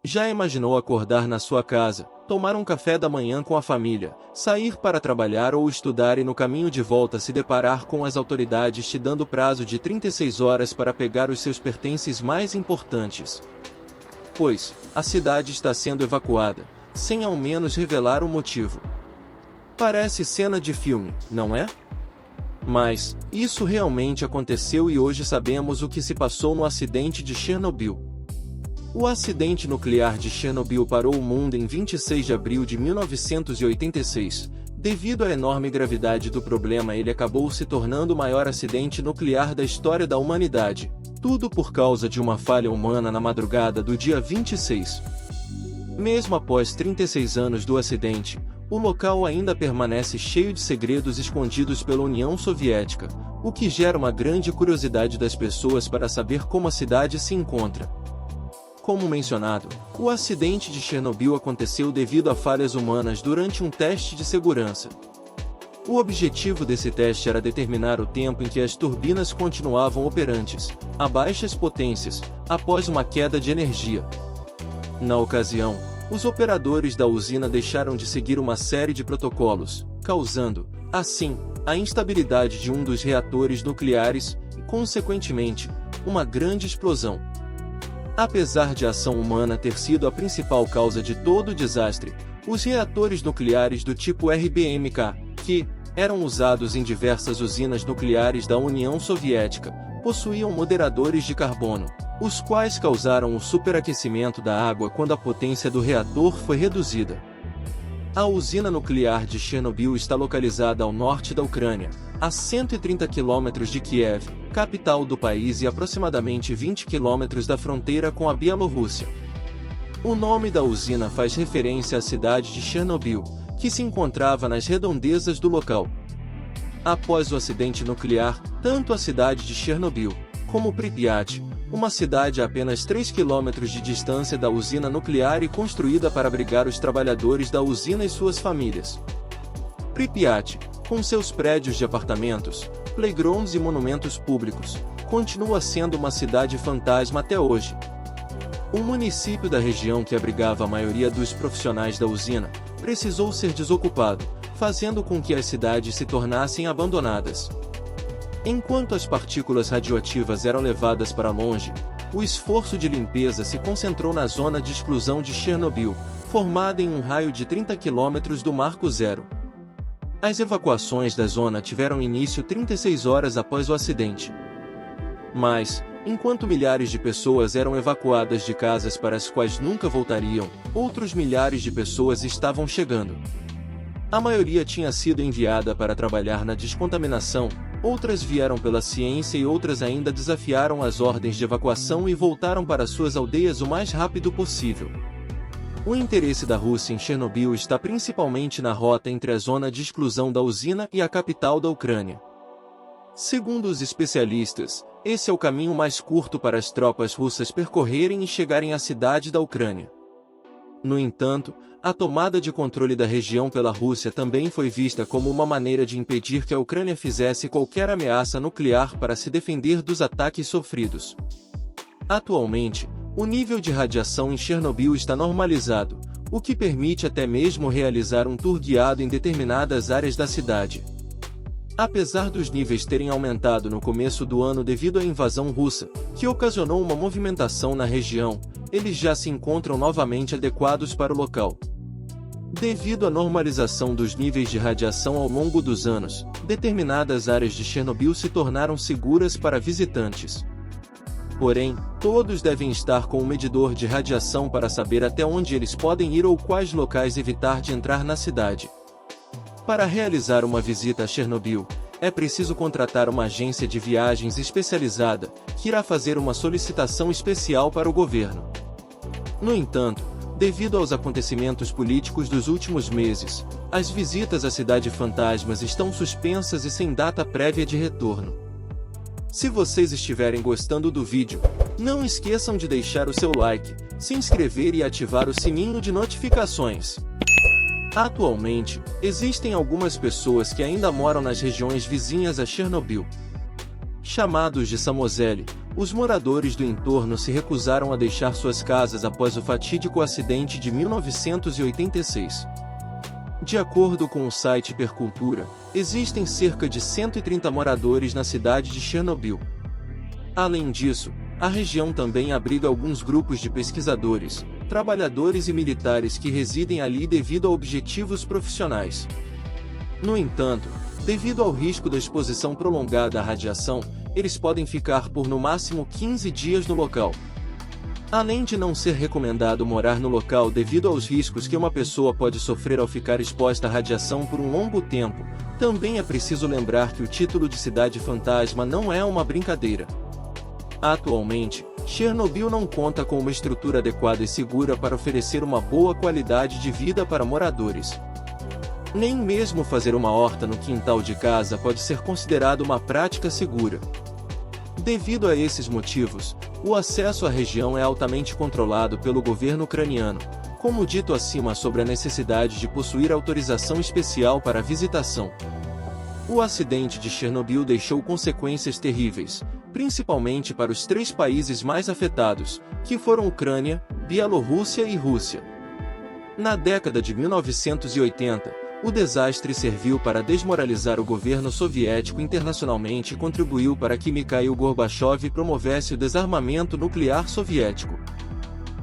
Já imaginou acordar na sua casa, tomar um café da manhã com a família, sair para trabalhar ou estudar e no caminho de volta se deparar com as autoridades te dando prazo de 36 horas para pegar os seus pertences mais importantes? Pois, a cidade está sendo evacuada, sem ao menos revelar o motivo. Parece cena de filme, não é? Mas, isso realmente aconteceu e hoje sabemos o que se passou no acidente de Chernobyl. O acidente nuclear de Chernobyl parou o mundo em 26 de abril de 1986. Devido à enorme gravidade do problema, ele acabou se tornando o maior acidente nuclear da história da humanidade. Tudo por causa de uma falha humana na madrugada do dia 26. Mesmo após 36 anos do acidente, o local ainda permanece cheio de segredos escondidos pela União Soviética, o que gera uma grande curiosidade das pessoas para saber como a cidade se encontra. Como mencionado, o acidente de Chernobyl aconteceu devido a falhas humanas durante um teste de segurança. O objetivo desse teste era determinar o tempo em que as turbinas continuavam operantes, a baixas potências, após uma queda de energia. Na ocasião, os operadores da usina deixaram de seguir uma série de protocolos, causando, assim, a instabilidade de um dos reatores nucleares e, consequentemente, uma grande explosão. Apesar de a ação humana ter sido a principal causa de todo o desastre, os reatores nucleares do tipo RBMK, que eram usados em diversas usinas nucleares da União Soviética, possuíam moderadores de carbono, os quais causaram o superaquecimento da água quando a potência do reator foi reduzida. A usina nuclear de Chernobyl está localizada ao norte da Ucrânia, a 130 km de Kiev, capital do país, e aproximadamente 20 km da fronteira com a Bielorrússia. O nome da usina faz referência à cidade de Chernobyl, que se encontrava nas redondezas do local. Após o acidente nuclear, tanto a cidade de Chernobyl, como Pripyat, uma cidade a apenas 3 km de distância da usina nuclear e construída para abrigar os trabalhadores da usina e suas famílias. Pripyat, com seus prédios de apartamentos, playgrounds e monumentos públicos, continua sendo uma cidade fantasma até hoje. O município da região, que abrigava a maioria dos profissionais da usina, precisou ser desocupado, fazendo com que as cidades se tornassem abandonadas. Enquanto as partículas radioativas eram levadas para longe, o esforço de limpeza se concentrou na zona de exclusão de Chernobyl, formada em um raio de 30 km do Marco Zero. As evacuações da zona tiveram início 36 horas após o acidente. Mas, enquanto milhares de pessoas eram evacuadas de casas para as quais nunca voltariam, outros milhares de pessoas estavam chegando. A maioria tinha sido enviada para trabalhar na descontaminação, outras vieram pela ciência e outras ainda desafiaram as ordens de evacuação e voltaram para suas aldeias o mais rápido possível. O interesse da Rússia em Chernobyl está principalmente na rota entre a zona de exclusão da usina e a capital da Ucrânia. Segundo os especialistas, esse é o caminho mais curto para as tropas russas percorrerem e chegarem à cidade da Ucrânia. No entanto, a tomada de controle da região pela Rússia também foi vista como uma maneira de impedir que a Ucrânia fizesse qualquer ameaça nuclear para se defender dos ataques sofridos. Atualmente, o nível de radiação em Chernobyl está normalizado, o que permite até mesmo realizar um tour guiado em determinadas áreas da cidade. Apesar dos níveis terem aumentado no começo do ano devido à invasão russa, que ocasionou uma movimentação na região, eles já se encontram novamente adequados para o local. Devido à normalização dos níveis de radiação ao longo dos anos, determinadas áreas de Chernobyl se tornaram seguras para visitantes. Porém, todos devem estar com um medidor de radiação para saber até onde eles podem ir ou quais locais evitar de entrar na cidade. Para realizar uma visita a Chernobyl, é preciso contratar uma agência de viagens especializada, que irá fazer uma solicitação especial para o governo. No entanto, devido aos acontecimentos políticos dos últimos meses, as visitas à cidade fantasmas estão suspensas e sem data prévia de retorno. Se vocês estiverem gostando do vídeo, não esqueçam de deixar o seu like, se inscrever e ativar o sininho de notificações. Atualmente, existem algumas pessoas que ainda moram nas regiões vizinhas a Chernobyl. Chamados de Samozeli, Os moradores do entorno se recusaram a deixar suas casas após o fatídico acidente de 1986. De acordo com o site Percultura, existem cerca de 130 moradores na cidade de Chernobyl. Além disso, a região também abriga alguns grupos de pesquisadores, trabalhadores e militares que residem ali devido a objetivos profissionais. No entanto, devido ao risco da exposição prolongada à radiação, eles podem ficar por no máximo 15 dias no local. Além de não ser recomendado morar no local devido aos riscos que uma pessoa pode sofrer ao ficar exposta à radiação por um longo tempo, também é preciso lembrar que o título de cidade fantasma não é uma brincadeira. Atualmente, Chernobyl não conta com uma estrutura adequada e segura para oferecer uma boa qualidade de vida para moradores. Nem mesmo fazer uma horta no quintal de casa pode ser considerado uma prática segura. Devido a esses motivos, o acesso à região é altamente controlado pelo governo ucraniano, como dito acima sobre a necessidade de possuir autorização especial para a visitação. O acidente de Chernobyl deixou consequências terríveis, principalmente para os 3 países mais afetados, que foram Ucrânia, Bielorrússia e Rússia. Na década de 1980, o desastre serviu para desmoralizar o governo soviético internacionalmente e contribuiu para que Mikhail Gorbachev promovesse o desarmamento nuclear soviético.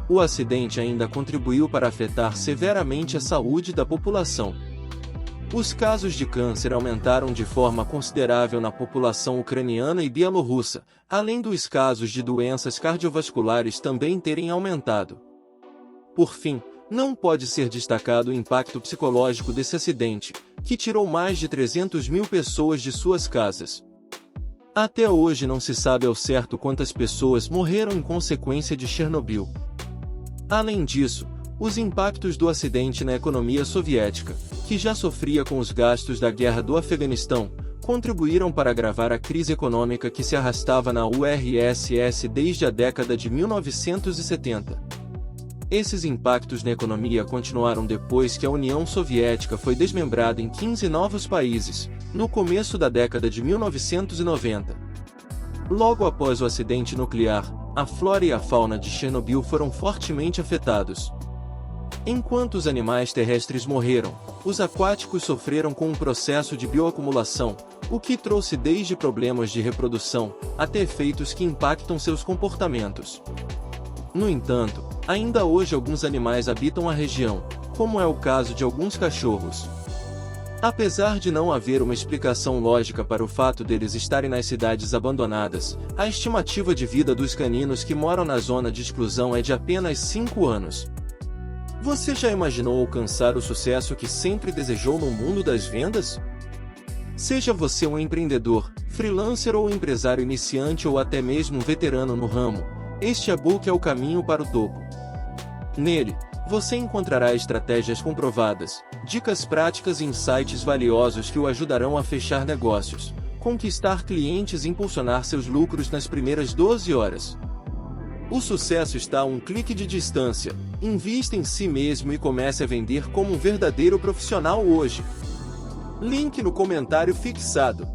O acidente ainda contribuiu para afetar severamente a saúde da população. Os casos de câncer aumentaram de forma considerável na população ucraniana e bielorrussa, além dos casos de doenças cardiovasculares também terem aumentado. Por fim, não pode ser destacado o impacto psicológico desse acidente, que tirou mais de 300 mil pessoas de suas casas. Até hoje não se sabe ao certo quantas pessoas morreram em consequência de Chernobyl. Além disso, os impactos do acidente na economia soviética, que já sofria com os gastos da guerra do Afeganistão, contribuíram para agravar a crise econômica que se arrastava na URSS desde a década de 1970. Esses impactos na economia continuaram depois que a União Soviética foi desmembrada em 15 novos países, no começo da década de 1990. Logo após o acidente nuclear, a flora e a fauna de Chernobyl foram fortemente afetados. Enquanto os animais terrestres morreram, os aquáticos sofreram com um processo de bioacumulação, o que trouxe desde problemas de reprodução, até efeitos que impactam seus comportamentos. No entanto, ainda hoje alguns animais habitam a região, como é o caso de alguns cachorros. Apesar de não haver uma explicação lógica para o fato deles estarem nas cidades abandonadas, a estimativa de vida dos caninos que moram na zona de exclusão é de apenas 5 anos. Você já imaginou alcançar o sucesso que sempre desejou no mundo das vendas? Seja você um empreendedor, freelancer ou empresário iniciante ou até mesmo um veterano no ramo, este e-book é o caminho para o topo. Nele, você encontrará estratégias comprovadas, dicas práticas e insights valiosos que o ajudarão a fechar negócios, conquistar clientes e impulsionar seus lucros nas primeiras 12 horas. O sucesso está a um clique de distância. Invista em si mesmo e comece a vender como um verdadeiro profissional hoje. Link no comentário fixado.